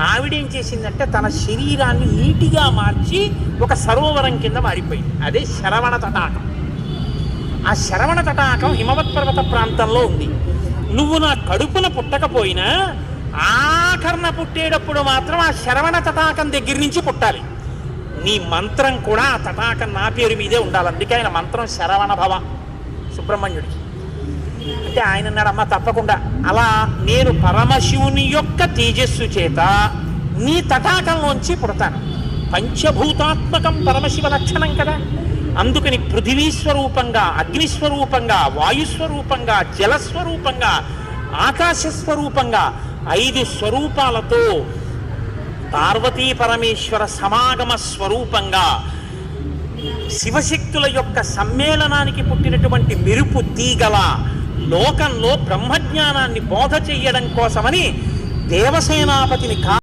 ఆవిడేం చేసిందంటే తన శరీరాన్ని నీటిగా మార్చి ఒక సరోవరం కింద మారిపోయింది. అదే శరవణ తటాకం. ఆ శరవణ తటాకం హిమవత్ పర్వత ప్రాంతంలో ఉంది. నువ్వు నా కడుపున పుట్టకపోయినా ఆఖరణ పుట్టేటప్పుడు మాత్రం ఆ శరవణ తటాకం దగ్గర నుంచి పుట్టాలి. నీ మంత్రం కూడా ఆ తటాకం నా పేరు మీదే ఉండాలి. అందుకే ఆయన మంత్రం శరవణ భవ సుబ్రహ్మణ్యుడికి. అంటే ఆయన అన్నాడమ్మా తప్పకుండా, అలా నేను పరమశివుని యొక్క తేజస్సు చేత నీ తటాకంలోంచి పుడతాను. పంచభూతాత్మకం పరమశివ లక్షణం కదా. అందుకని పృథివీస్వరూపంగా, అగ్నిస్వరూపంగా, వాయుస్వరూపంగా, జలస్వరూపంగా, ఆకాశస్వరూపంగా 5 స్వరూపాలతో పార్వతీ పరమేశ్వర సమాగమ స్వరూపంగా శివశక్తుల యొక్క సమ్మేళనానికి పుట్టినటువంటి మెరుపు తీగల లోకంలో బ్రహ్మజ్ఞానాన్ని బోధ చెయ్యడం కోసమని దేవసేనాపతిని